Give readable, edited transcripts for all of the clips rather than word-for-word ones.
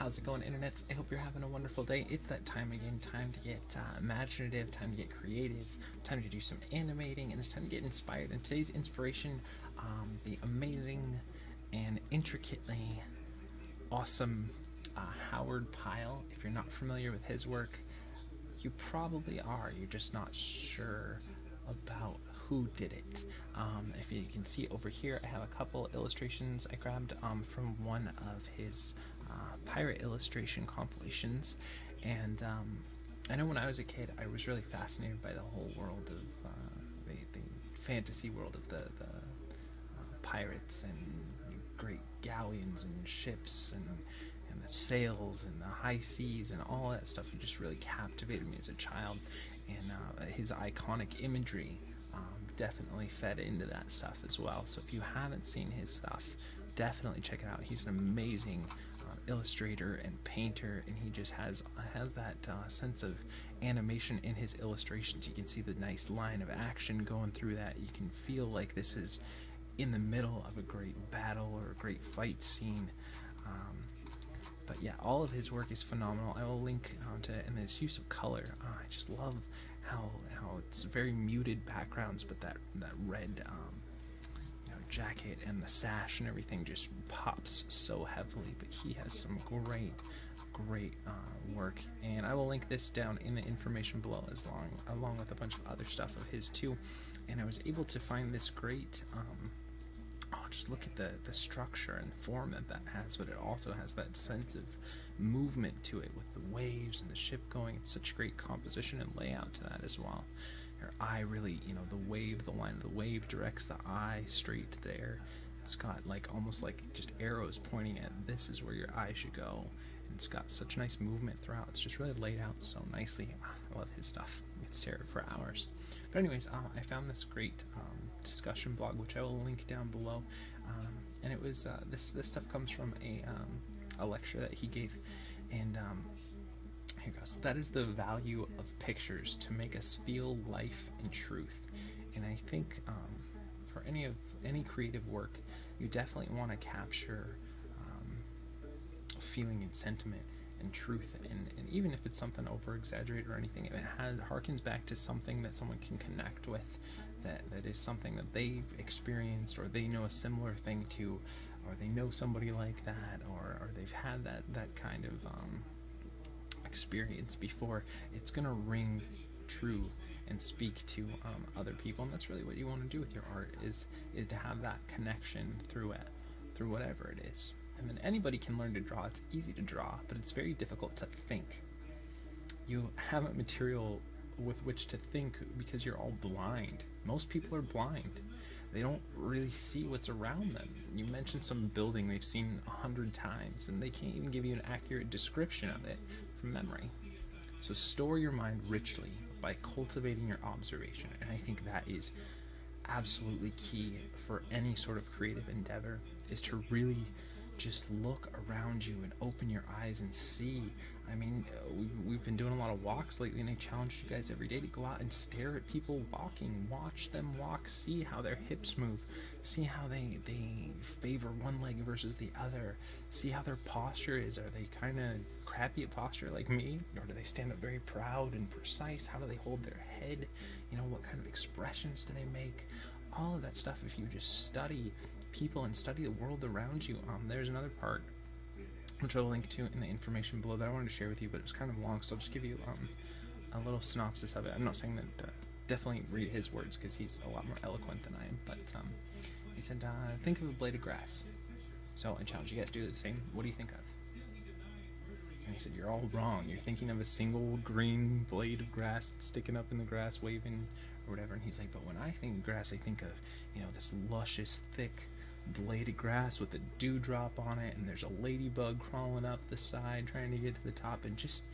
How's it going, internets? I hope you're having a wonderful day. It's that time again, time to get imaginative, time to get creative, time to do some animating, and it's time to get inspired. And today's inspiration, the amazing and intricately awesome Howard Pyle. If you're not familiar with his work, you probably are. You're just not sure about who did it. If you can see over here, I have a couple illustrations I grabbed from one of his pirate illustration compilations, and I know when I was a kid, I was really fascinated by the whole world of the fantasy world of the pirates and great galleons and ships and the sails and the high seas and all that stuff. It just really captivated me as a child, and his iconic imagery definitely fed into that stuff as well. So if you haven't seen his stuff, definitely check it out. He's an amazing illustrator and painter, and he just has that sense of animation in his illustrations. You can see the nice line of action going through that. You can feel like this is in the middle of a great battle or a great fight scene. But yeah, all of his work is phenomenal. I will link to it, and his use of color. I just love how it's very muted backgrounds, but that red jacket and the sash and everything just pops so heavily. But he has some great work, and I will link this down in the information below, along with a bunch of other stuff of his too. And I was able to find this great just look at the structure and form that has, but it also has that sense of movement to it with the waves and the ship going. It's such great composition and layout to that as well. Your eye really, the line of the wave directs the eye straight there. It's got almost like just arrows pointing at this is where your eye should go. And it's got such nice movement throughout. It's just really laid out so nicely. I love his stuff. I could stare for hours. But anyways, I found this great discussion blog, which I will link down below. And it was this stuff comes from a lecture that he gave, and here goes. That is the value of pictures, to make us feel life and truth. And I think for any creative work, you definitely want to capture feeling and sentiment and truth, and even if it's something over exaggerated or anything, if it harkens back to something that someone can connect with, that is something that they've experienced, or they know a similar thing to, or they know somebody like that, or they've had that kind of experience before, it's gonna ring true and speak to other people. And that's really what you want to do with your art, is to have that connection through whatever it is. And then anybody can learn to draw. It's easy to draw, but it's very difficult to think. You haven't material with which to think because you're all blind. Most people are blind. They don't really see what's around them. You mentioned some building they've seen 100 times, and they can't even give you an accurate description of it from memory. So store your mind richly by cultivating your observation. And I think that is absolutely key for any sort of creative endeavor, is to really just look around you and open your eyes and see. I mean, we've been doing a lot of walks lately, and I challenge you guys every day to go out and stare at people walking, watch them walk, see how their hips move, see how they favor one leg versus the other, see how their posture is. Are they kind of crappy at posture like me, or do they stand up very proud and precise? How do they hold their head? What kind of expressions do they make? All of that stuff, if you just study people and study the world around you. There's another part which I'll link to in the information below that I wanted to share with you, but it was kind of long, so I'll just give you a little synopsis of it. I'm not saying that definitely read his words, because he's a lot more eloquent than I am, but he said, think of a blade of grass. So I challenge you guys to do the same. What do you think of? And he said, you're all wrong. You're thinking of a single green blade of grass sticking up in the grass, waving or whatever. And he's like, but when I think of grass, I think of this luscious, thick blade of grass with a dewdrop on it, and there's a ladybug crawling up the side trying to get to the top, and just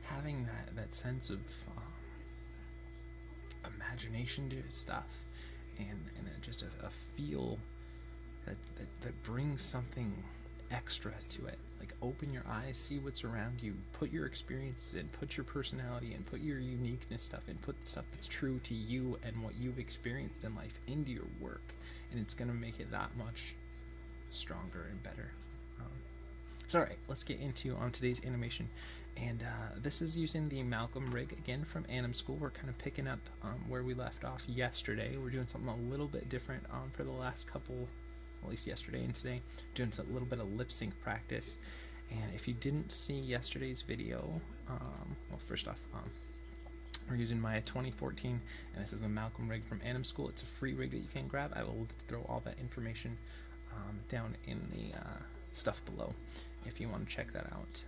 having that sense of imagination to his stuff, and just a feel that brings something extra to it. Open your eyes, see what's around you, put your experience in, put your personality in, put your uniqueness stuff in, put stuff that's true to you and what you've experienced in life into your work, and it's going to make it that much stronger and better. So alright, let's get into today's animation. And this is using the Malcolm rig again from Anim School. We're kind of picking up where we left off yesterday. We're doing something a little bit different for the last couple, at least yesterday and today. Doing a little bit of lip sync practice. And if you didn't see yesterday's video, well, first off, we're using my 2014, and this is the Malcolm rig from Anim School. It's a free rig that you can grab. I will throw all that information down in the stuff below if you want to check that out.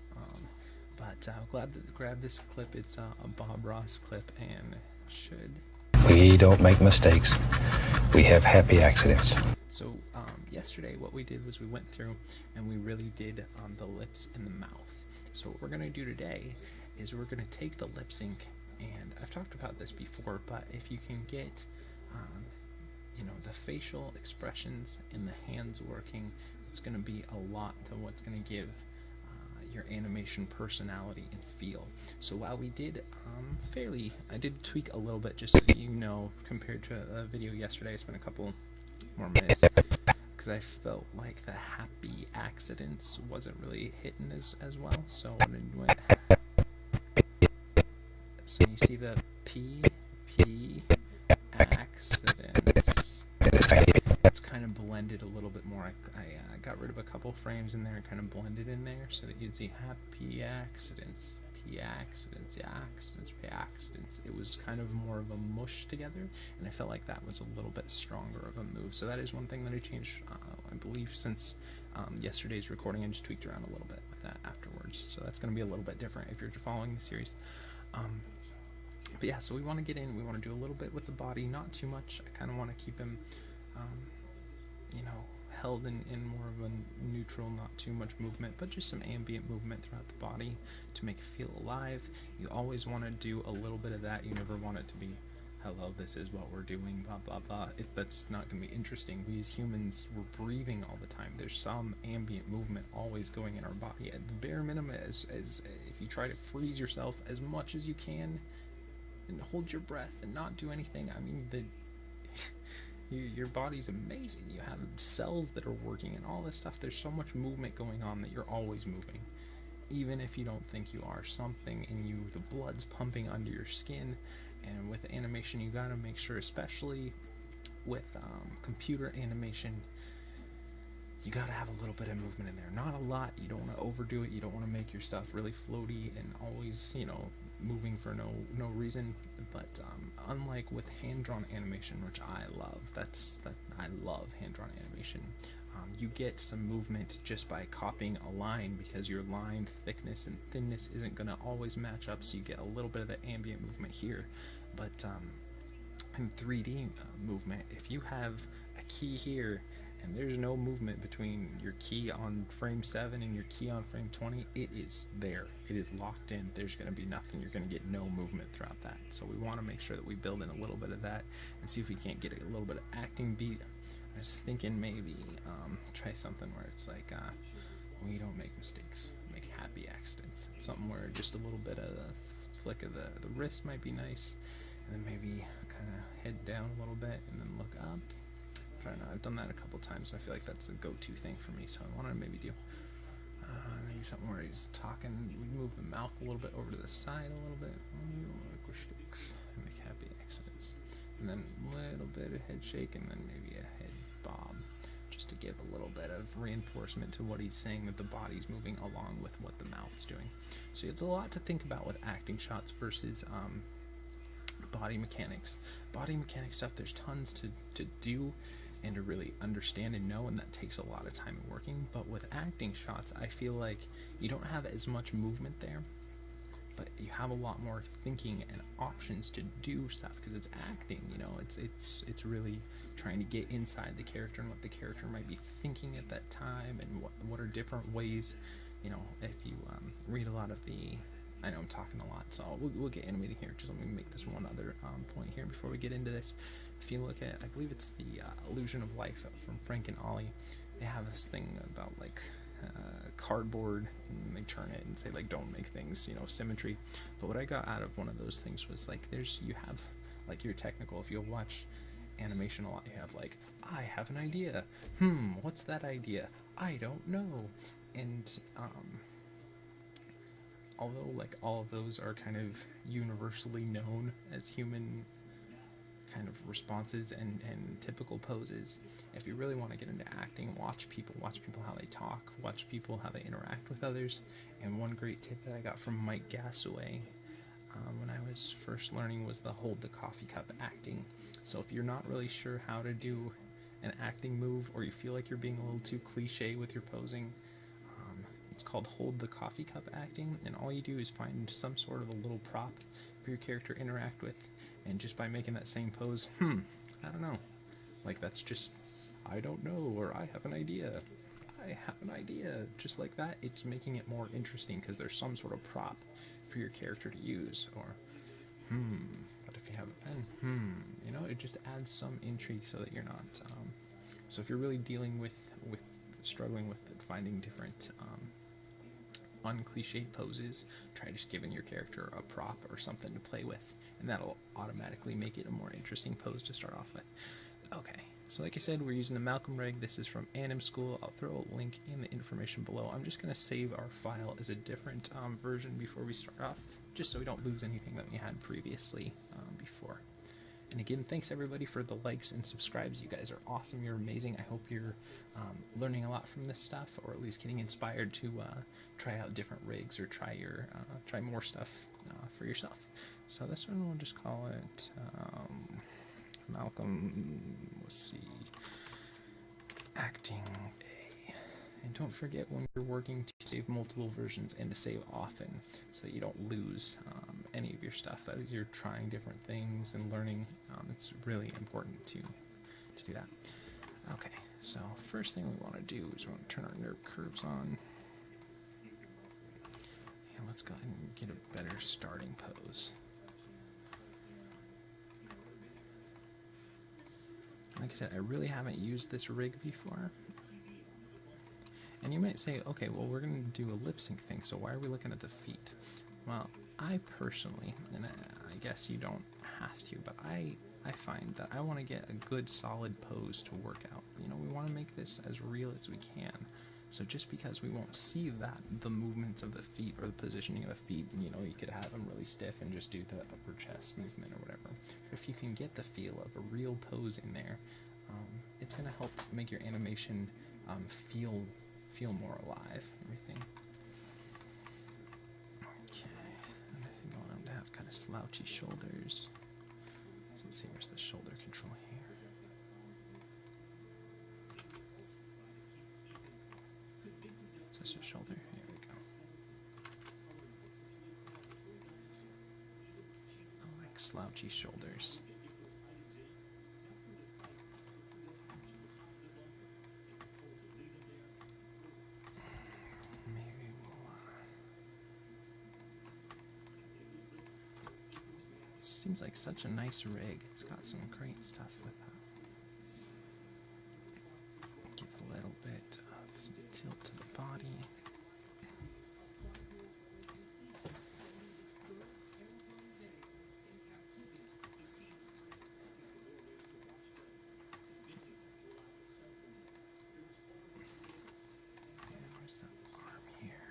But I'm glad to grab this clip. It's a Bob Ross clip, and should... We don't make mistakes. We have happy accidents. So yesterday what we did was we went through and we really did the lips and the mouth. So what we're going to do today is we're going to take the lip sync, and I've talked about this before, but if you can get you know, the facial expressions and the hands working, it's going to be a lot to what's going to give your animation personality and feel. So while we did I did tweak a little bit, just so you know, compared to a video yesterday. I spent a couple more minutes because I felt like the happy accidents wasn't really hitting as well. So when we went, so you see the P accidents, it's kind of blended a little bit more. I got rid of a couple frames in there and kind of blended in there so that you'd see happy accidents, P accidents, yeah, accidents, P accidents. It was kind of more of a mush together, and I felt like that was a little bit stronger of a move. So that is one thing that I changed, I believe, since yesterday's recording. I just tweaked around a little bit with that afterwards. So that's going to be a little bit different if you're following the series. But yeah, so we want to get in, we want to do a little bit with the body, not too much. I kind of want to keep him, you know, held in more of a neutral, not too much movement, but just some ambient movement throughout the body to make it feel alive. You always want to do a little bit of that. You never want it to be, hello, this is what we're doing, blah, blah, blah. That's not going to be interesting. We as humans, we're breathing all the time. There's some ambient movement always going in our body. At the bare minimum, as if you try to freeze yourself as much as you can and hold your breath and not do anything, I mean, your body's amazing. You have cells that are working and all this stuff. There's so much movement going on that you're always moving. Even if you don't think you are, something in you, the blood's pumping under your skin. And with animation, you gotta make sure, especially with computer animation, you gotta have a little bit of movement in there. Not a lot. You don't want to overdo it. You don't want to make your stuff really floaty and always, you know, moving for no reason. But unlike with hand-drawn animation, which I love, I love hand-drawn animation. You get some movement just by copying a line, because your line thickness and thinness isn't going to always match up, so you get a little bit of the ambient movement here. But in 3D movement, if you have a key here and there's no movement between your key on frame 7 and your key on frame 20, it is there. It is locked in. There's going to be nothing. You're going to get no movement throughout that. So we want to make sure that we build in a little bit of that and see if we can't get a little bit of acting beat. I was thinking maybe try something where it's like, we don't make mistakes, make happy accidents. Something where just a little bit of the flick of the wrist might be nice, and then maybe kind of head down a little bit and then look up. I don't know, I've done that a couple times, so I feel like that's a go-to thing for me, so I want to maybe do maybe something where he's talking, we move the mouth a little bit over to the side a little bit, make happy accidents, and then a little bit of head shake, and then maybe a head bob, just to give a little bit of reinforcement to what he's saying, that the body's moving along with what the mouth's doing. So it's a lot to think about with acting shots versus body mechanics. Body mechanic stuff, there's tons to do and to really understand and know, and that takes a lot of time and working. But with acting shots, I feel like you don't have as much movement there, but you have a lot more thinking and options to do stuff, because it's acting, you know, it's really trying to get inside the character and what the character might be thinking at that time, and what are different ways, you know, if you read a lot of the, I know I'm talking a lot, so we'll get animating here. Just let me make this one other point here before we get into this. If you look at, I believe it's the Illusion of Life from Frank and Ollie, they have this thing about like cardboard, and they turn it and say like, don't make things, you know, symmetry. But what I got out of one of those things was like, you have like your technical, if you'll watch animation a lot, you have like, I have an idea, what's that idea, I don't know. And although like all of those are kind of universally known as human kind of responses and typical poses, if you really want to get into acting, watch people how they talk, watch people how they interact with others. And one great tip that I got from Mike Gasaway when I was first learning was the hold the coffee cup acting. So if you're not really sure how to do an acting move, or you feel like you're being a little too cliche with your posing, it's called hold the coffee cup acting, and all you do is find some sort of a little prop for your character to interact with, and just by making that same pose, I don't know, like that's just, I don't know, or I have an idea, just like that, it's making it more interesting because there's some sort of prop for your character to use. Or but if you have a pen, you know, it just adds some intrigue so that you're not so if you're really dealing with struggling with finding different uncliche poses, try just giving your character a prop or something to play with, and that'll automatically make it a more interesting pose to start off with. Okay, so like I said, we're using the Malcolm rig. This is from Anim School. I'll throw a link in the information below. I'm just going to save our file as a different version before we start off, just so we don't lose anything that we had previously before. And again, thanks everybody for the likes and subscribes. You guys are awesome. You're amazing. I hope you're learning a lot from this stuff, or at least getting inspired to try out different rigs, or try more stuff for yourself. So this one we'll just call it Malcolm, let's see, acting A. And don't forget, when you're working, to save multiple versions and to save often, so that you don't lose any of your stuff as you're trying different things and learning. It's really important to do that. Okay, so first thing we want to do is we want to turn our nerve curves on. And let's go ahead and get a better starting pose. Like I said, I really haven't used this rig before. And you might say, okay, well, we're going to do a lip sync thing, so why are we looking at the feet? Well, I personally, and I guess you don't have to, but I find that I want to get a good solid pose to work out. You know, we want to make this as real as we can. So just because we won't see the movements of the feet or the positioning of the feet, you know, you could have them really stiff and just do the upper chest movement or whatever. But if you can get the feel of a real pose in there, it's going to help make your animation feel more alive and everything. Okay, and I think I want them to have kind of slouchy shoulders. So let's see, where's the shoulder control here? Is this your shoulder? Here we go. I like slouchy shoulders. Seems like such a nice rig. It's got some great stuff with that. Give a little bit of some tilt to the body. And where's the arm here?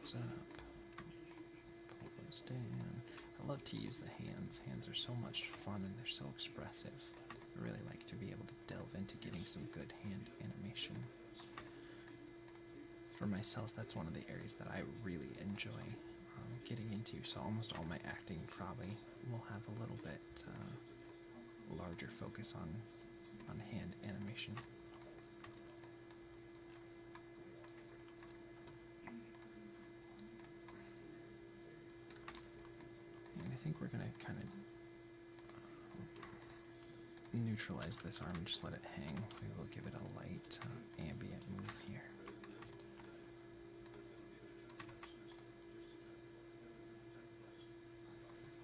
those up, pull those down. I love to use the hands. Hands are so much fun and they're so expressive. I really like to be able to delve into getting some good hand animation. For myself, that's one of the areas that I really enjoy getting into, so almost all my acting probably will have a little bit larger focus on hand animation. And I think we're going to kind of neutralize this arm and just let it hang. We will give it a light ambient move here.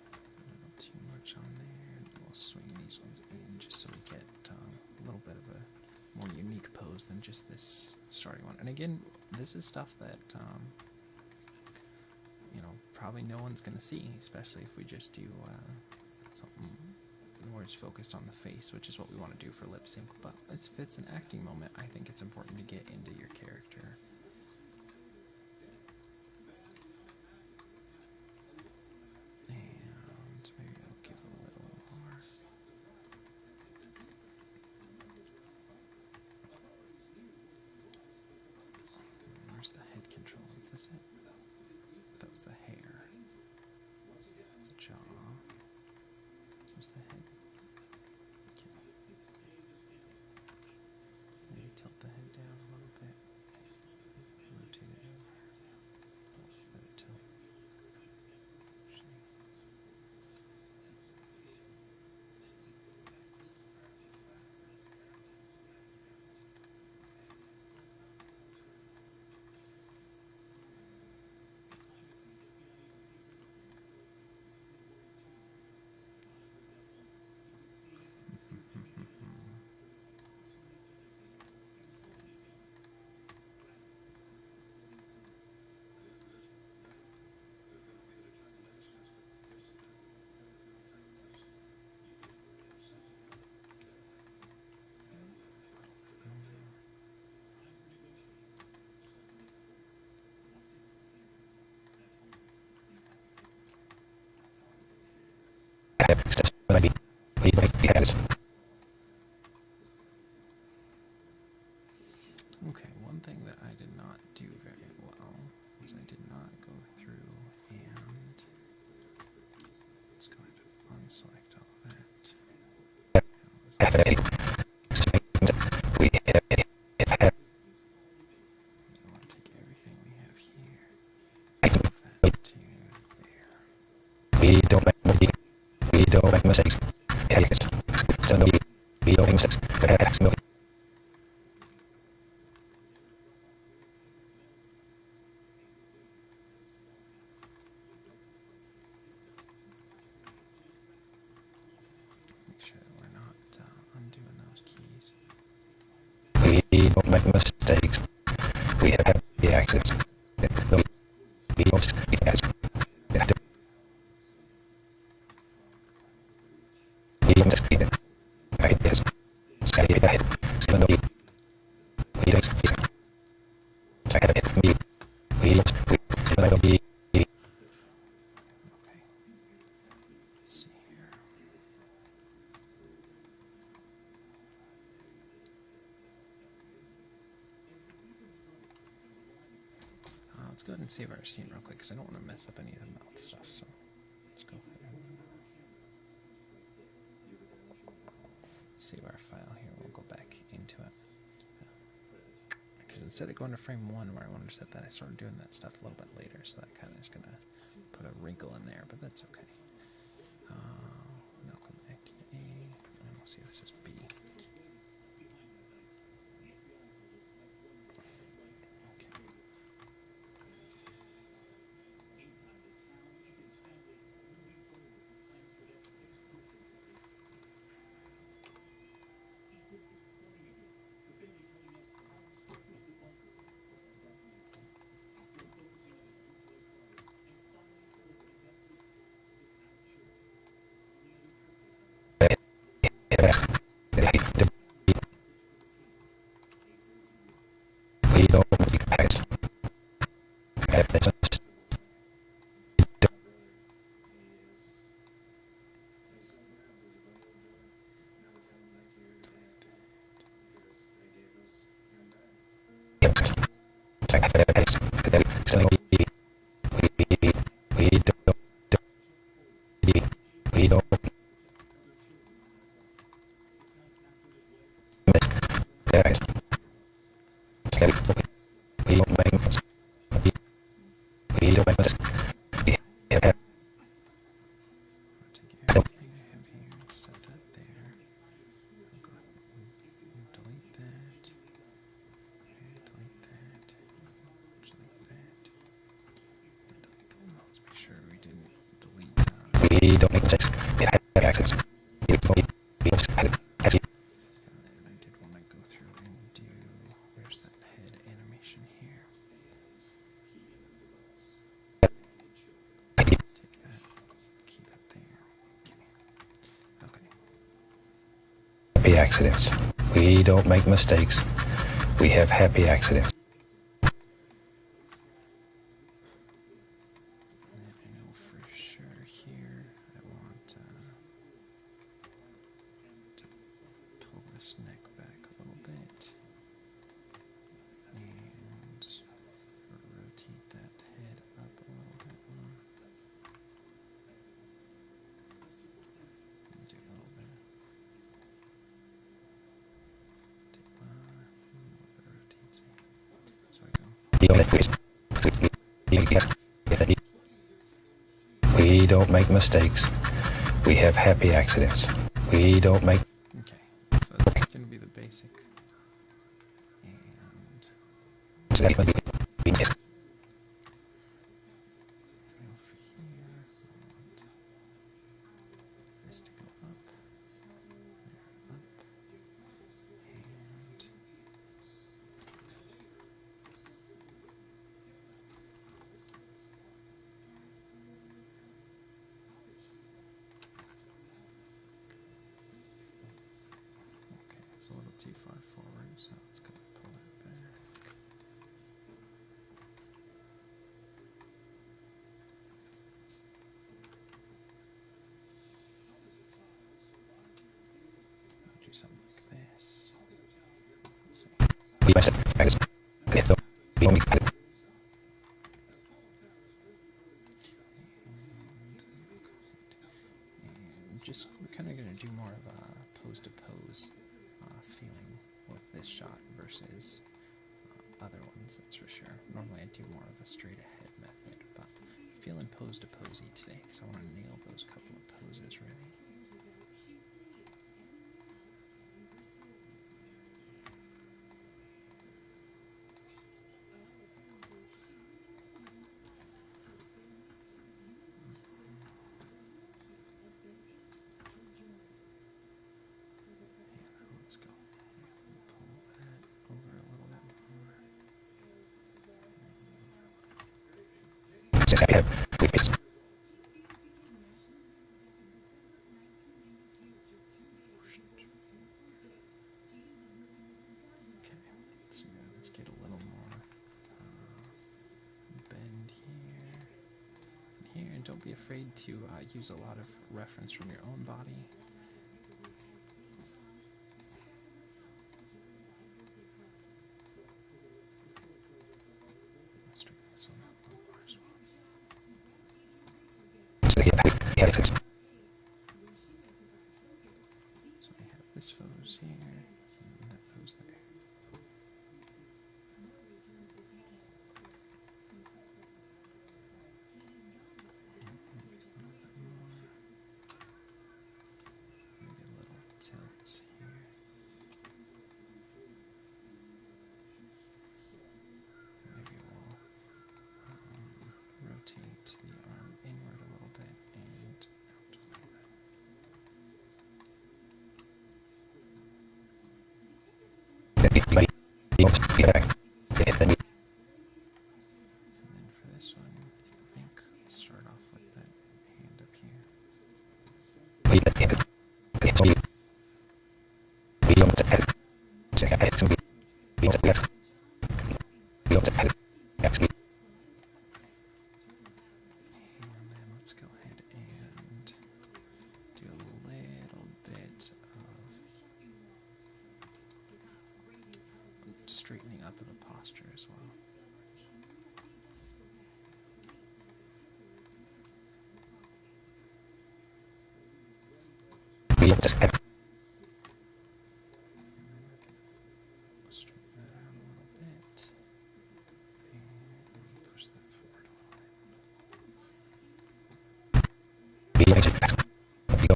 A little too much on there, and we'll swing these ones in just so we get a little bit of a more unique pose than just this starting one. And again, this is stuff that you know, probably no one's going to see, especially if we just do something where it's focused on the face, which is what we want to do for lip sync. But if it's an acting moment, I think it's important to get into your character. And maybe I'll give a little more. Where's the head control? Is this it? That was the hair. That's the jaw. Is this the head? Okay. Maybe tilt the head down a little bit. Rotate it over. Let it tilt. Okay, one thing that I did not do very well was I did not go through and let's go ahead and unselect all that. I want to take everything we have here, move that to there. We don't make mistakes. We don't make mistakes. Make sure that we're not undoing those keys. We don't make mistakes. We have the access. We don't speak as let's go ahead and save our scene real quick because I don't want to mess up any of the mouth stuff. So let's go ahead and save our file here. We'll go back into it. Because instead of going to frame 1 where I wanted to set that, I started doing that stuff a little bit later. So that kind of is going to put a wrinkle in there, but that's okay. Now come back to A, and we'll see this is B. Take everything I have here, set that there. I'll go ahead and delete that. Delete that. Delete that. Let's make sure we didn't delete. We don't make mistakes. We have access. And I did want to go through and do. Where's that head animation here? Take that. Keep it there. Okay. Happy accidents. We don't make mistakes. We have happy accidents. And then I know for sure here I want to pull this neck back a little bit and rotate that head up a little bit more. Do a little bit. Rotates it. So I go. We don't make mistakes. We have happy accidents. We don't make. Okay, so that's going to be the basic. And over here, I want this to go up, and okay, it's a little too far forward, so let's go pull it back. Do something like this. Let's see. And just we're kind of going to do more of a pose-to-pose feeling with this shot versus other ones, that's for sure. Normally I do more of a straight-ahead method, but I'm feeling pose-to-posey today because I want to nail those couple of poses really. Let's go. Pull that over a little bit more. Okay, so let's get a little more bend here and here, and don't be afraid to use a lot of reference from your own body. This one up a little more as well. So I have this pose here, and that pose there. Maybe a little bit more. Maybe a little tilt here. Maybe we'll rotate the arm inward a little bit and out a little bit. And then for this one, I think start off with that hand up here. posture as well. We just have Straighten that out a little bit. And push that forward a little bit. we go.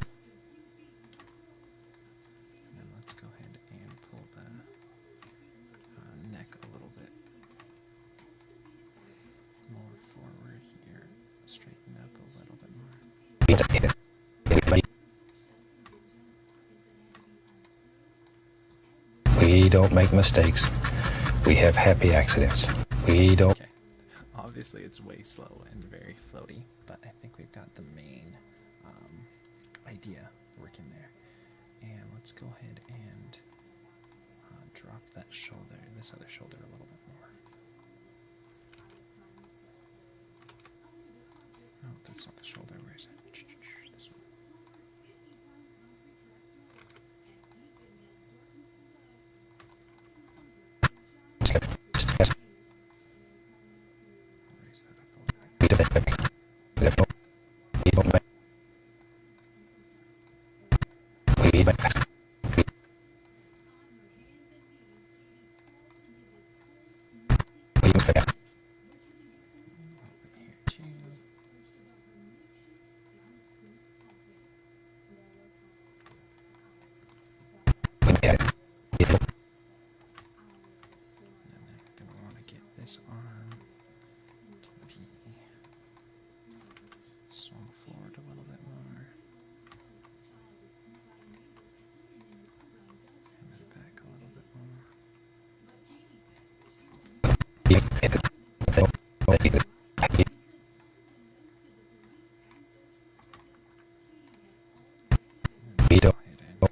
And then let's go ahead and pull the neck a little bit more forward here. Straighten up a little bit more. We just have We don't make mistakes. We have happy accidents. We don't. Okay. Obviously, it's way slow and very floaty, but I think we've got the main idea working there. And let's go ahead and drop that shoulder, this other shoulder, a little bit more. No, that's not the shoulder. Where is it? This one. Raise that up a little bit. We don't make. We don't make. We make. We make. Over here too. And then we're going to want to get this arm to be swung forward a little bit more. And then back a little bit more. We don't. Go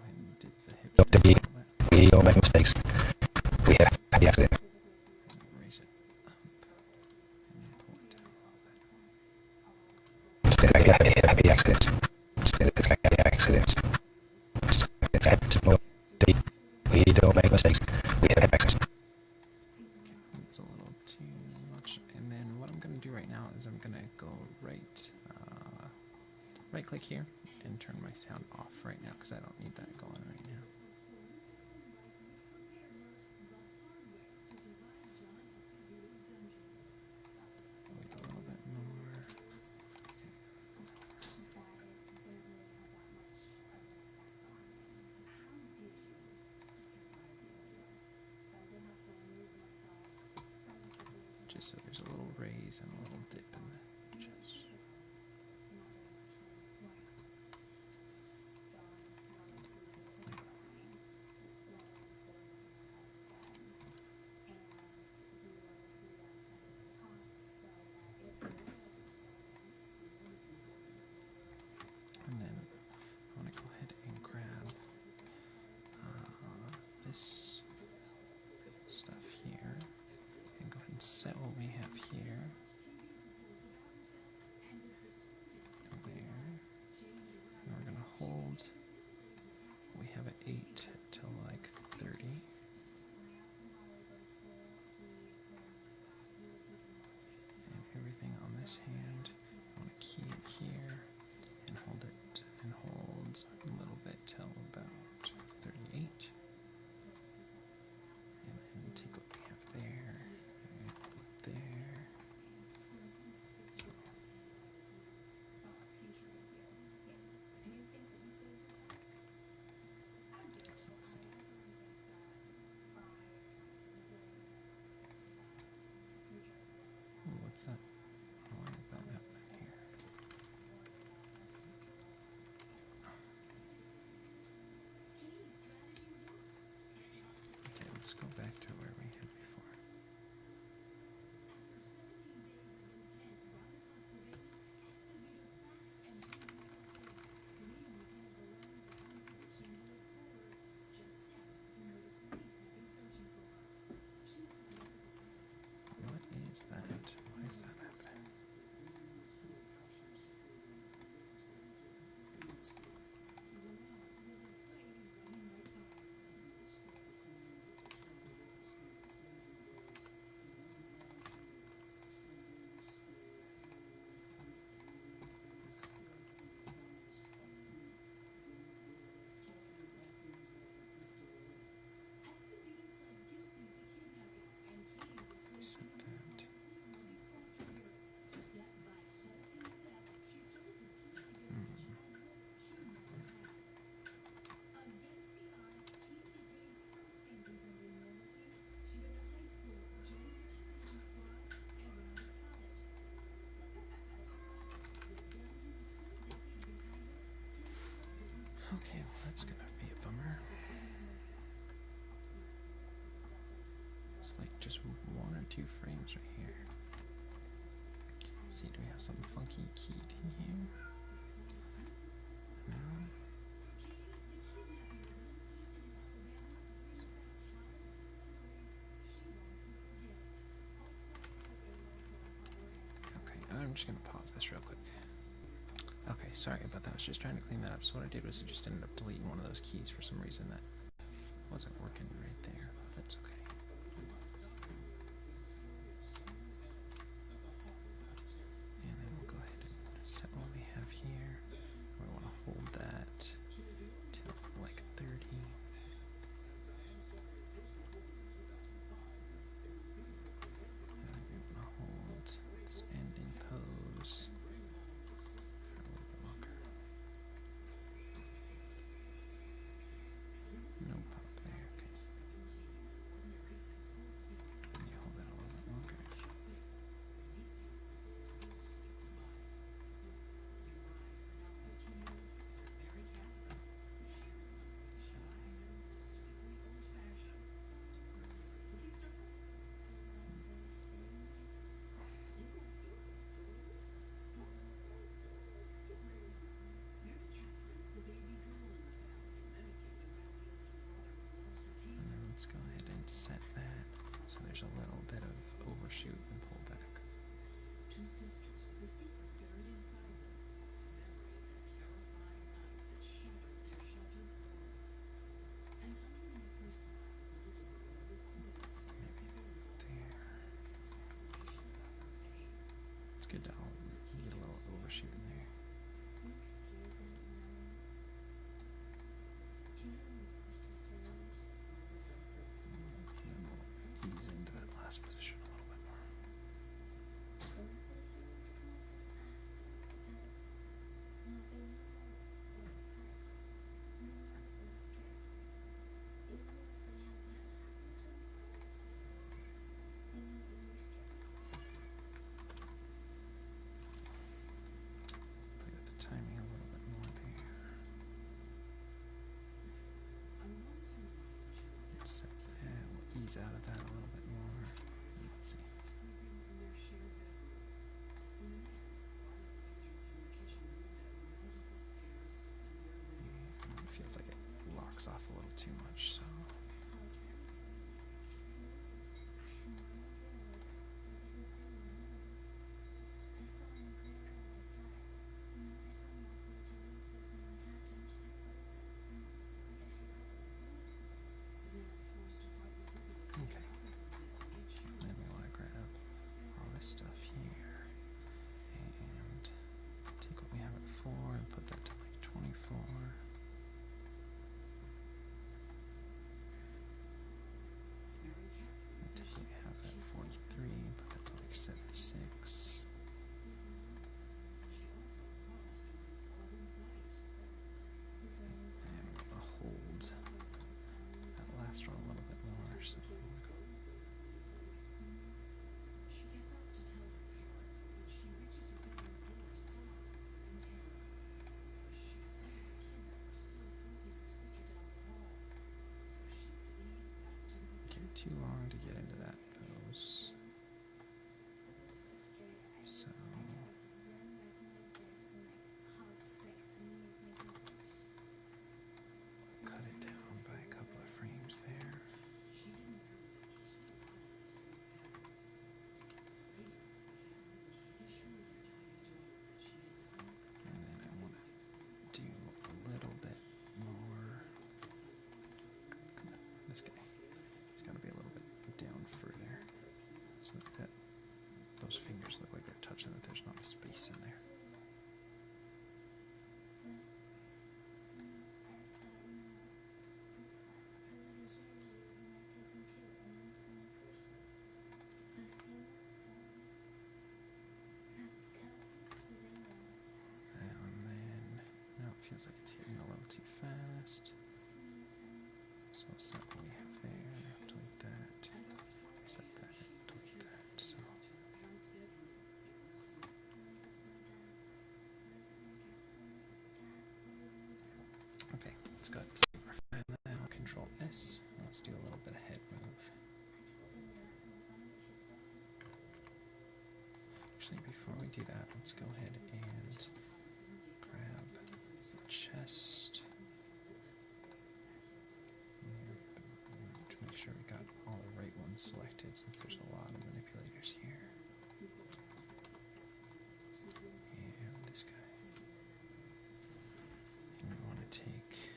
ahead and dip the hips down a little bit. We don't make mistakes. We have happy accidents. And raise it up. And then pull it down a little bit. Happy accidents. Happy accidents. We don't make mistakes. We have happy accidents. Okay, that's a little too much. And then what I'm going to do right now is I'm going to go right click here and turn my sound off right now because I don't need that going right now. Wait a little bit more. Just so there's a little raise and a little dip in the chest. And then I want to go ahead and grab this stuff here and go ahead and set what we have here. There. And we're going to hold. We have an 8 till like 30. And everything on this hand, I want to key it here and hold it and hold a little bit till about 38. And then take what we have there and put it there. So let's see. Ooh, what's that? Why is that happening here? Okay, let's go back to where we had before. What is that? Why is that happening? Okay, well, that's gonna be a bummer. It's like just 1 or 2 frames right here. Let's see, do we have something funky keyed in here? No. Okay, I'm just gonna pause this real quick. Okay, sorry about that. I was just trying to clean that up. So what I did was I just ended up deleting one of those keys for some reason that wasn't working right there. That's okay. And then we'll go ahead and set what we have here. We want to hold that till like 30. And then we want to hold this ending pose for a little bit longer. No pop there, okay. And you hold that a little bit longer. And then let's go ahead and set that so there's a little bit of overshoot and pull back. There. It's good to get a little overshoot in there. And then we'll ease into that last position a little bit more. Play with the timing a little bit more there. Set that. We'll ease out of that a little bit more. Let's see. It feels like it locks off a little too much, so. Okay. And then we want to grab all this stuff here and take what we have at 4 and put that to like 24. And take what we have at 43 and put that to like 76. And we'll hold that last one a little bit more. So we'll go. Okay, too long to get into that pose. So cut it down by a couple of frames there. And then I want to do a little bit more. Come on, this guy. He's got to be a little bit down further so that those fingers look like they're touching, that there's not a space in there. And then, now it feels like it's hitting a little too fast. So I'll set what we have there, delete that, set that, delete that, so. Okay, go ahead and save our file now. Control S. Let's do a little bit of head move. Actually, before we do that, let's go ahead and grab the chest. To make sure we got all the right ones selected, since there's a lot of manipulators here. And this guy. And we want to take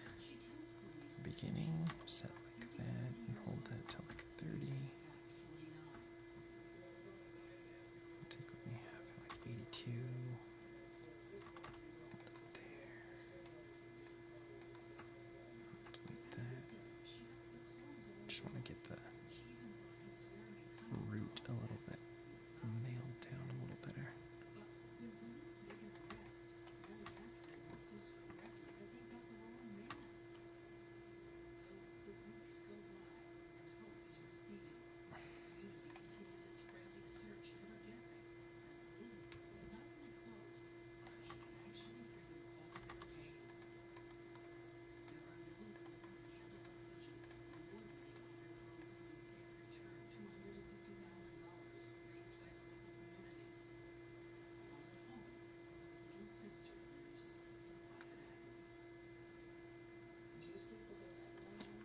beginning, set like that, and hold that till like 30. Take what we have at like 82. Hold that there. Delete that. Just want to get the root a little bit nailed down a little better.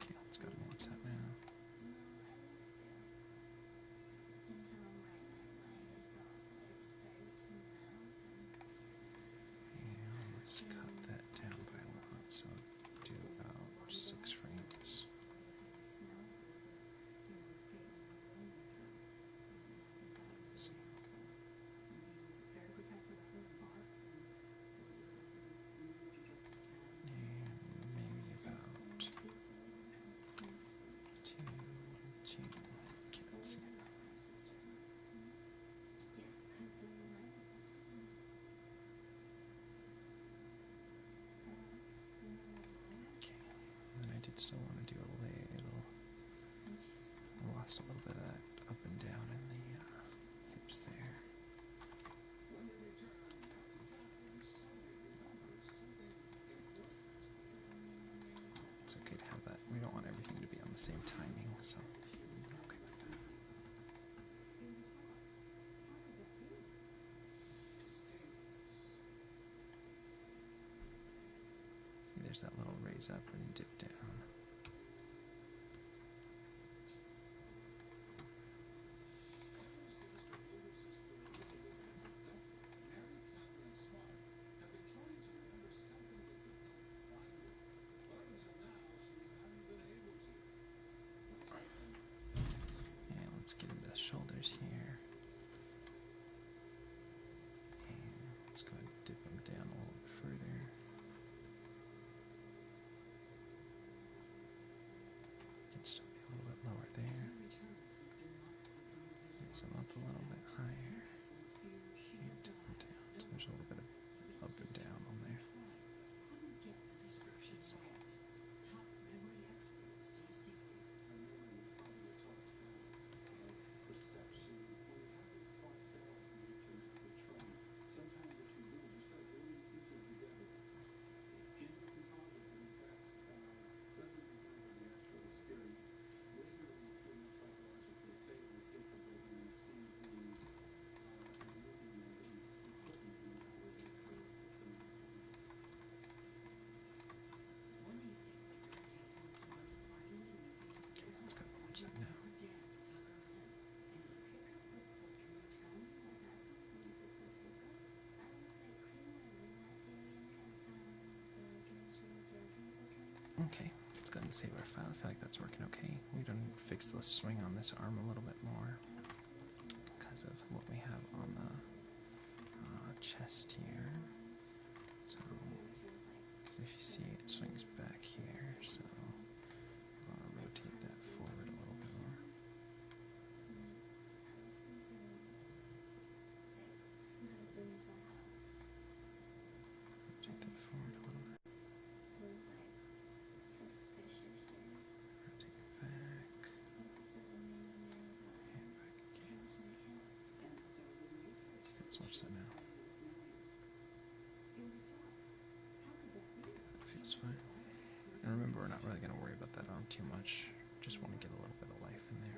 Okay, let's go to WhatsApp now. And let's cut that down by a lot, so do about 6 frames. So, and maybe about 2, 2. Okay, let's see. Okay, and then I did still want to do a little. I lost a little bit of that up and down in the hips there. It's okay to have that. We don't want everything to be on the same timing, so I'm okay with that. See, there's that little raise up and dip down. And let's get into the shoulders here. And let's go ahead and dip them down a little bit further. Can still be a little bit lower there. Raise them up a little bit higher. And dip them down. So there's a little bit of up and down on there. Let's see. Okay, let's go watch that now. Okay, let's go ahead and save our file. I feel like that's working okay. We don't fix the swing on this arm a little bit more because of what we have on the chest here. So, 'cause if you see, it swings back here, so I want to rotate that forward a little bit more. Rotate that forward a little bit. Rotate it back. And back again. So let's watch that now. That feels fine. And remember, we're not really going to worry about that arm too much. Just want to get a little bit of life in there.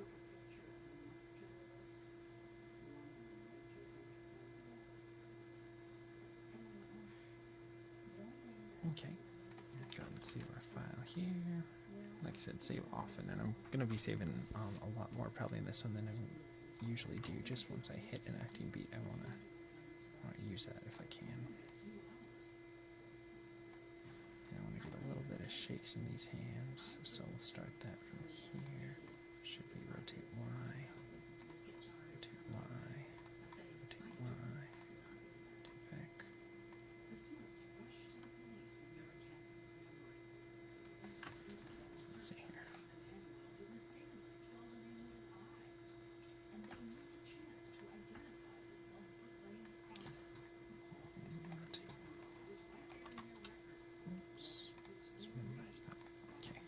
Okay, go ahead and save our file here. Like I said, save often, and I'm going to be saving a lot more probably in this one than I usually do. Just once I hit an acting beat, I want to use that if I can. And I want to get a little bit of shakes in these hands, so we'll start that from here. Should we rotate Y, rotate Y, rotate Y, rotate back. Let's see here. Oops. Let's minimize that. Okay.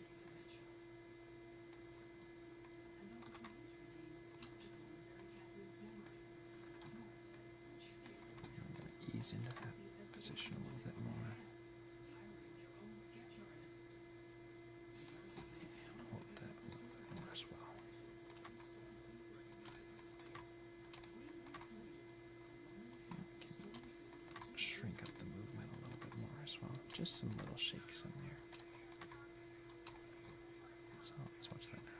I'm going to ease into that position a little bit more. And hold that a little bit more as well. Shrink up the movement a little bit more as well. Just some little shakes in there. So let's watch that now.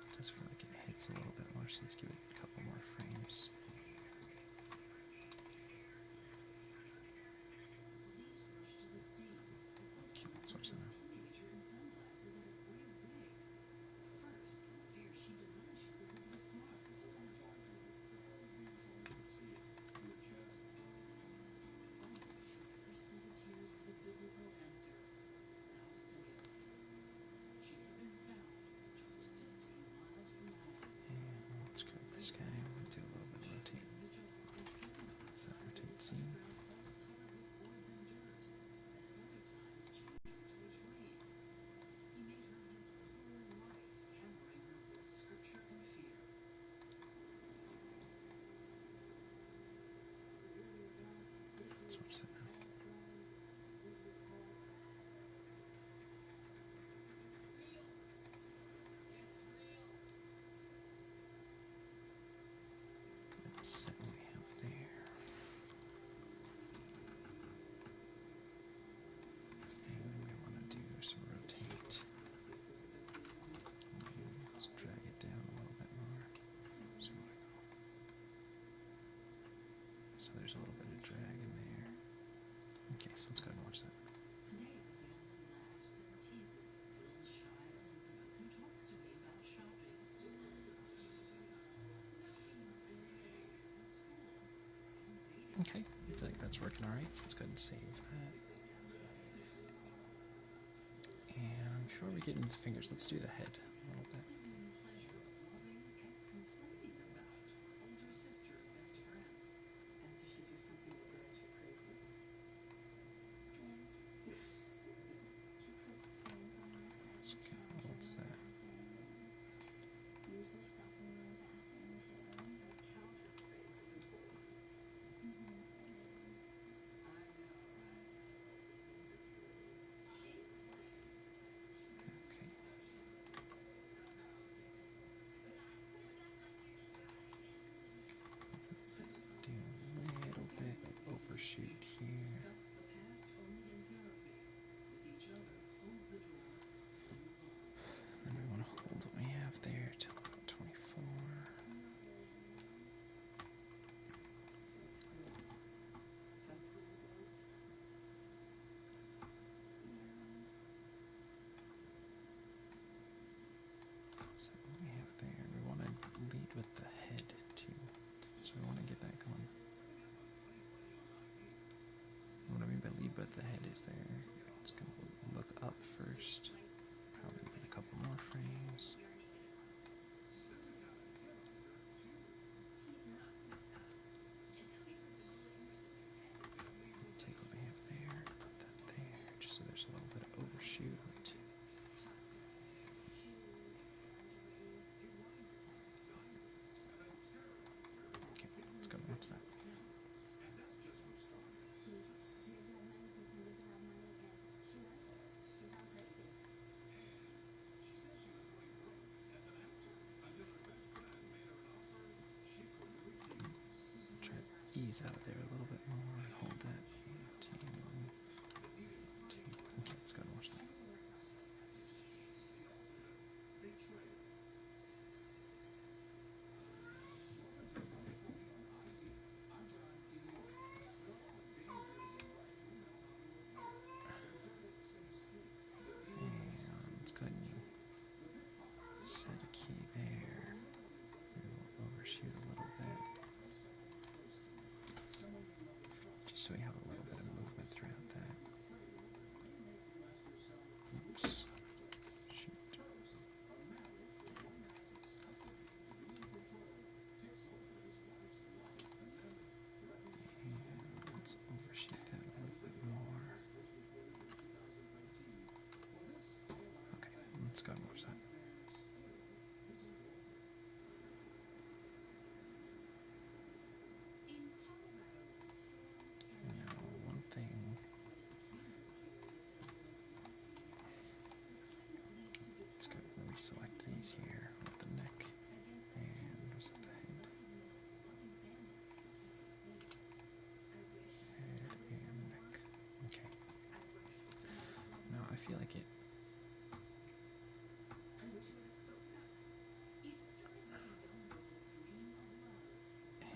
It does feel like it hits a little bit more, so let's give it a couple more frames. Okay, let's watch that now. And let's grab this guy and do a little bit of rotate. What's that rotate scene? Let's watch that now. Good set we have there. And we want to do some rotate. Let's drag it down a little bit more. So there's a little bit of drag in there. Okay, so let's go ahead and watch that. Okay, I feel like that's working alright, so let's go ahead and save that. And before we get into the fingers, let's do the head a little bit. Let's go, what's that? Okay. Do a little bit of overshoot here. And we want to hold what we have there till about 24. So what we have there, we want to lead with the head too. So we want to get that going. What I mean by lead with the head is there, it's going to look up first. Probably get a couple more frames. Take what we have there, put that there, just so there's a little bit of overshoot. squeeze out there a little bit more and hold that. Okay, let's go and watch that. And let's go ahead and set a key there. Maybe we'll overshoot a little bit. Just so we have a little bit of movement throughout that. Oops. Shoot. And let's overshoot that a little bit more. Okay, let's go and watch that. Now, one thing. Let's go and reselect these here with the neck and was it the head? Head and neck. Okay. Now I feel like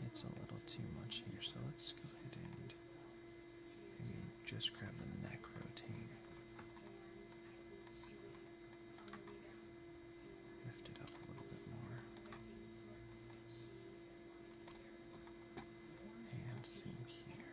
it's a little too much here, so let's go ahead and maybe just grab the neck rotate. Lift it up a little bit more. And same here.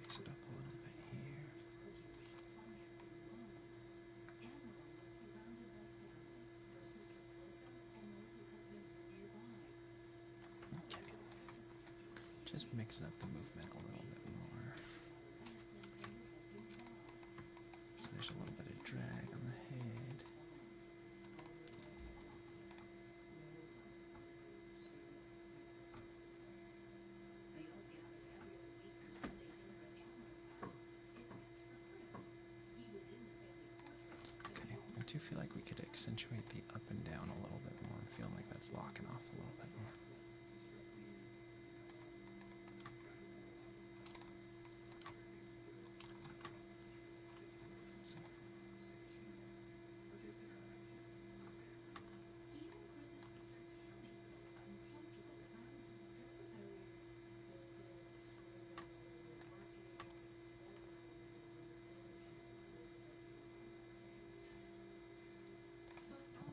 Raise it up a little bit here. Okay. Just mixing up the movement a little bit more. So there's a little bit of drag on the head. Okay, I do feel like we could accentuate the up and down a little bit more. I feel like that's locking off a little bit more.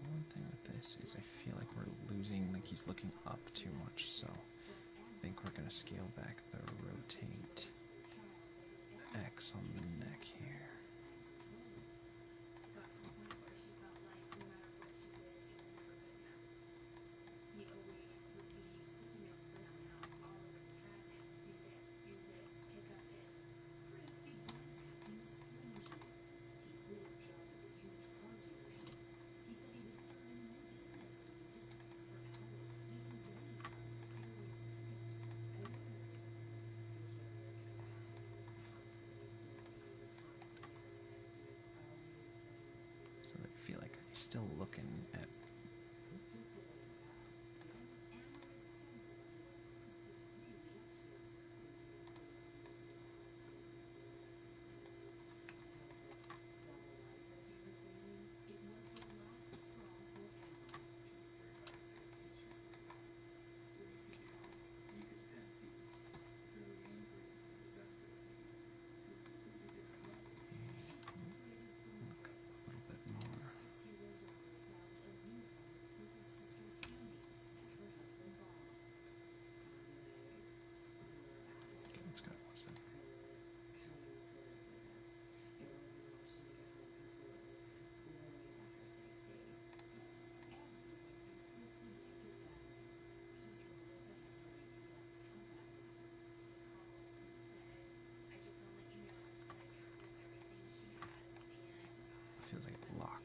One thing with this is I feel like we're losing, like he's looking up too much, so I think we're going to scale back the rotate X on the neck here. So I feel like he's still looking at. A little bit more.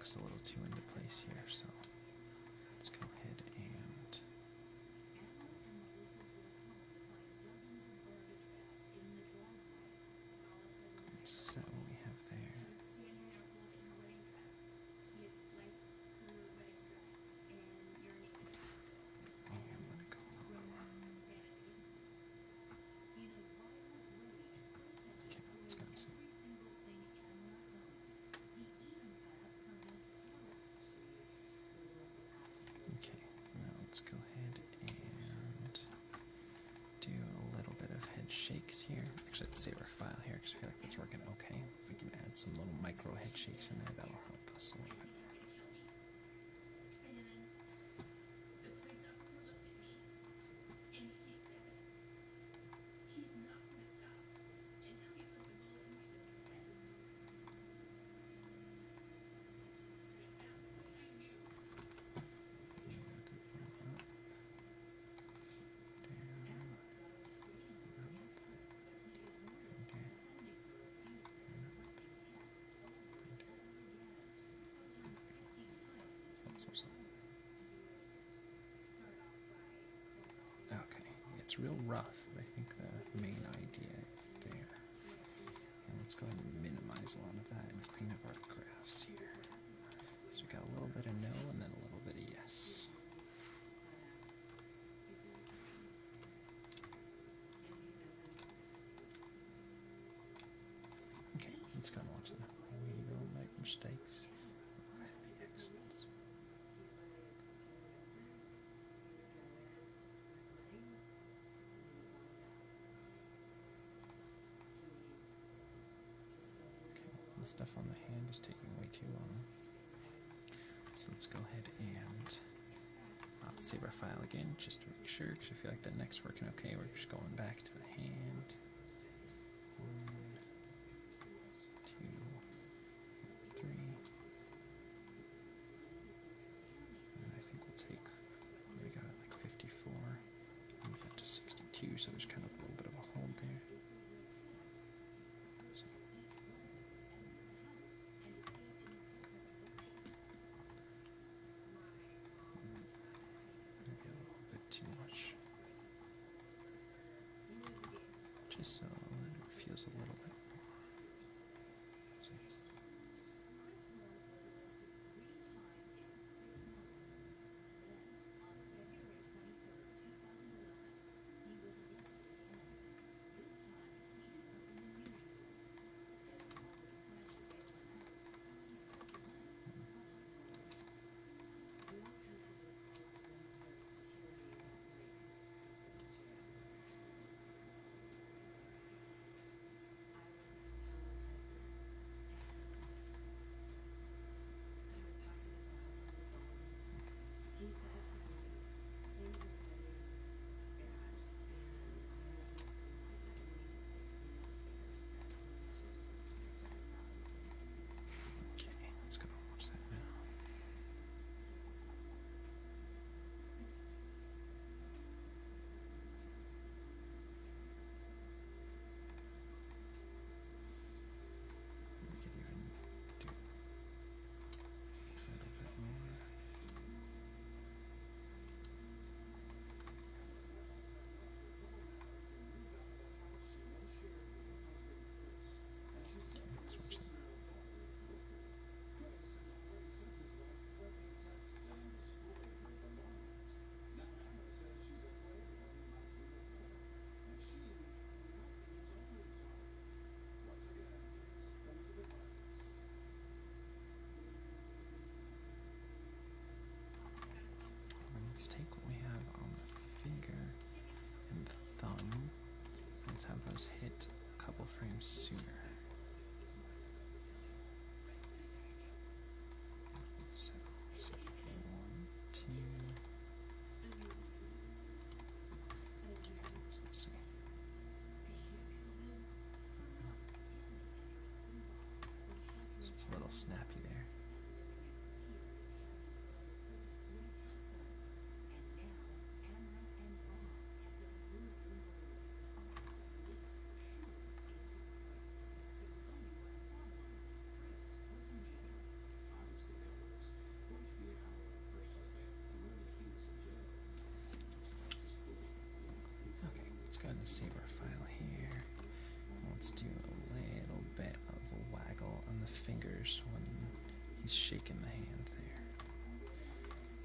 looks a little too into place here, so let's go ahead and set what we have there. And let it go lower. Okay, let's go see. Okay, now let's go ahead and do a little bit of head shakes here. Actually, let's save our file here because I feel like that's working okay. If we can add some little micro head shakes in there, that'll help us a little bit. Okay, it's real rough, but I think the main idea is there. And let's go ahead and minimize a lot of that and clean up our graphs here. So we got a little bit of no and then a little bit of yes. Okay, let's go and watch that. We don't make mistakes. Happy accidents. The stuff on the hand is taking way too long. So let's go ahead and save our file again just to make sure, because I feel like the neck's working okay. We're just going back to the hand. 1, 2, 3. And I think we'll take, we got like 54, move that to 62, so there's kind of a little bit of a hold there. Too much. Just so it feels a little bit more. Let's see. Let's take what we have on the finger and the thumb. Let's have those hit a couple frames sooner. So let's see. 1, 2. Okay, let's see. So it's a little snappy there. save our file here. Let's do a little bit of a waggle on the fingers when he's shaking the hand there.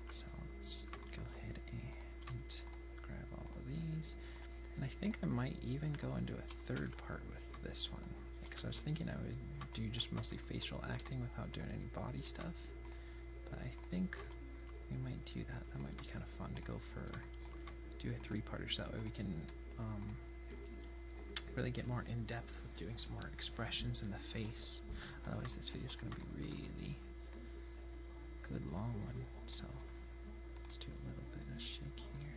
So let's go ahead and grab all of these. And I think I might even go into a third part with this one, because I was thinking I would do just mostly facial acting without doing any body stuff. But I think we might do that. That might be kind of fun to do a three-parter, so that way we can really get more in depth with doing some more expressions in the face. Otherwise this video is going to be really good long one. So let's do a little bit of shake here.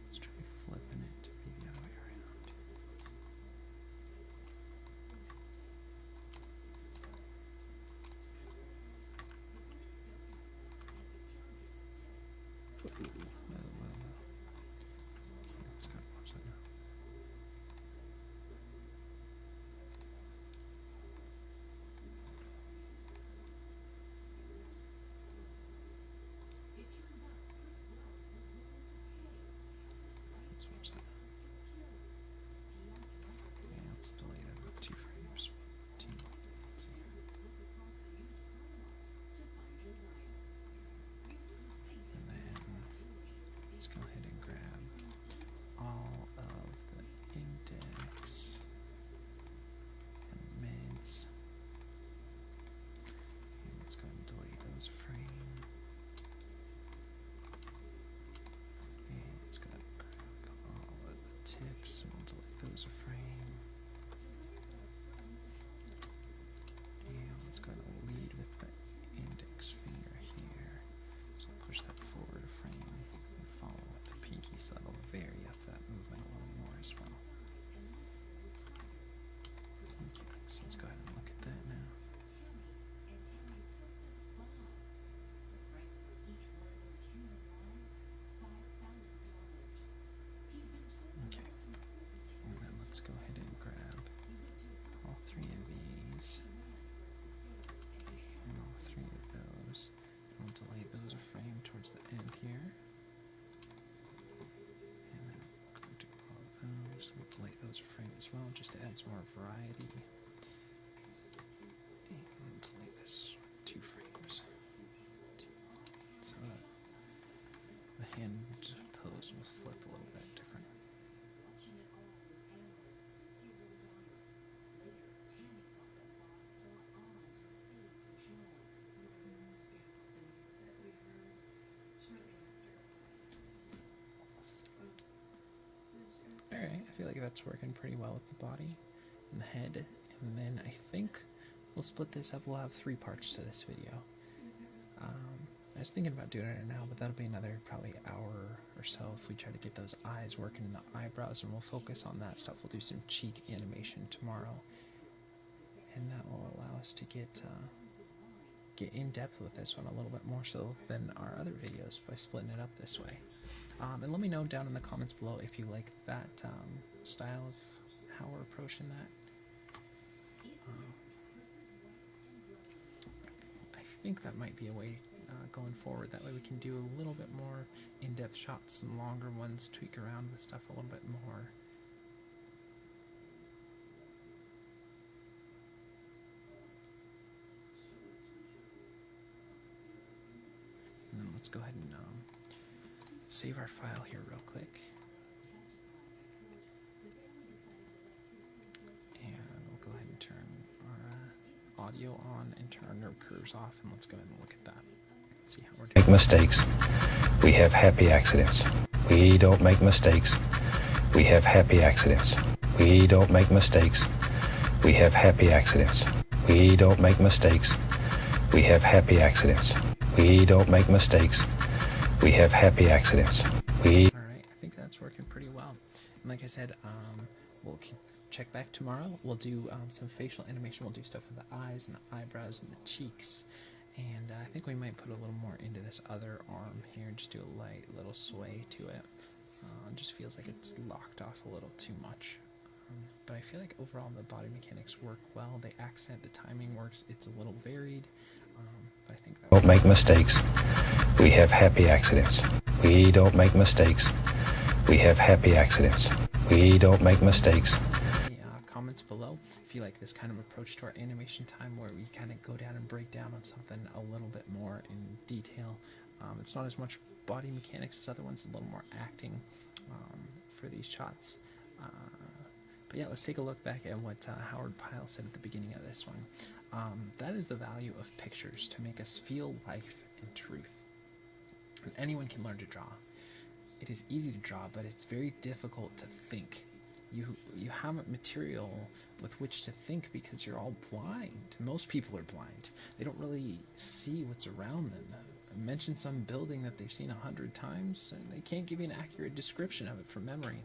Let's try flipping it to be the other way around. Well. Okay, let's go upside down. Let's upside down. Okay, let's delete it about 2 frames. Let's see here. And then let's go ahead and grab all of the index and mids. And let's go ahead and delete those frame. And let's go ahead and grab all of the tips and we'll delete those a frame. And let's go ahead and lead with the index finger here. So push that forward a frame and follow with the pinky, so that'll vary up that movement a little more as well. Okay, so let's go ahead and look at that now. Okay, and then let's go ahead and grab all 3 of these and all 3 of those. And we'll delay those a frame towards the end here. And then we'll go do all of those. We'll delete those a frame as well, just to add some more variety. And we'll delete this 2 frames. So the hand pose will flip a little bit different. Alright, I feel like that's working pretty well with the body and the head. And then I think we'll split this up. We'll have 3 parts to this video. I was thinking about doing it now, but that'll be another probably hour or so if we try to get those eyes working in the eyebrows, and we'll focus on that stuff. We'll do some cheek animation tomorrow, and that will allow us to get in depth with this one a little bit more so than our other videos by splitting it up this way. And let me know down in the comments below if you like that style of how we're approaching that. I think that might be a way going forward. That way we can do a little bit more in-depth shots, some longer ones, tweak around with stuff a little bit more. And then let's go ahead and save our file here real quick. And we'll go ahead and turn our audio on and turn our curves off, and let's go ahead and look at that. Let's see how we're doing. Make mistakes. We have happy accidents. We don't make mistakes. We have happy accidents. We don't make mistakes. We have happy accidents. We don't make mistakes. We have happy accidents. We don't make mistakes. We have happy accidents. We... Alright, I think that's working pretty well. And like I said, we'll check back tomorrow. We'll do some facial animation. We'll do stuff with the eyes and the eyebrows and the cheeks. And I think we might put a little more into this other arm here and just do a light little sway to it. It just feels like it's locked off a little too much. But I feel like overall the body mechanics work well. They accent, the timing works. It's a little varied. But I think that don't make mistakes. We have happy accidents. We don't make mistakes. We have happy accidents. We don't make mistakes. Comments below if you like this kind of approach to our animation time, where we kind of go down and break down on something a little bit more in detail. It's not as much body mechanics as other ones, a little more acting for these shots. But yeah, let's take a look back at what Howard Pyle said at the beginning of this one. That is the value of pictures, to make us feel life and truth. And anyone can learn to draw. It is easy to draw, but it's very difficult to think. You haven't material with which to think because you're all blind. Most people are blind. They don't really see what's around them. Mention some building that they've seen 100 times and they can't give you an accurate description of it from memory.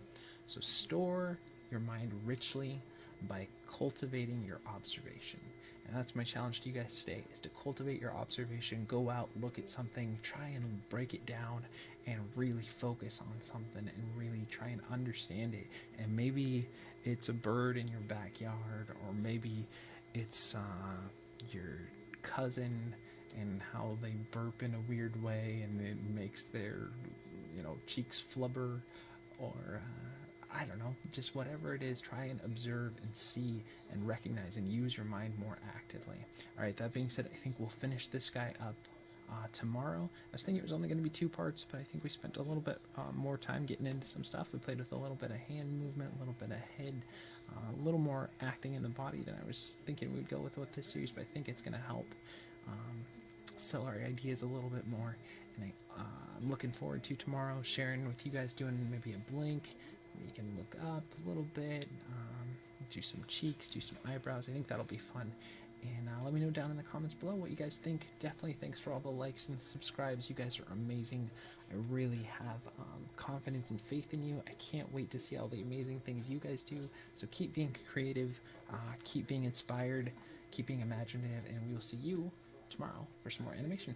So store your mind richly by cultivating your observation. And that's my challenge to you guys today, is to cultivate your observation. Go out, look at something, try and break it down and really focus on something and really try and understand it. And maybe it's a bird in your backyard, or maybe it's your cousin and how they burp in a weird way and it makes their, cheeks flubber, or I don't know, just whatever it is, try and observe and see and recognize and use your mind more actively. All right, that being said, I think we'll finish this guy up tomorrow. I was thinking it was only going to be 2 parts, but I think we spent a little bit more time getting into some stuff. We played with a little bit of hand movement, a little bit of head, a little more acting in the body than I was thinking we'd go with this series, but I think it's going to help sell our ideas a little bit more. And I'm looking forward to tomorrow sharing with you guys, doing maybe a blink. You can look up a little bit, do some cheeks, do some eyebrows. I think that'll be fun. And let me know down in the comments below what you guys think. Definitely thanks for all the likes and subscribes. You guys are amazing. I really have confidence and faith in you. I can't wait to see all the amazing things you guys do. So keep being creative, keep being inspired, keep being imaginative, and we will see you tomorrow for some more animation.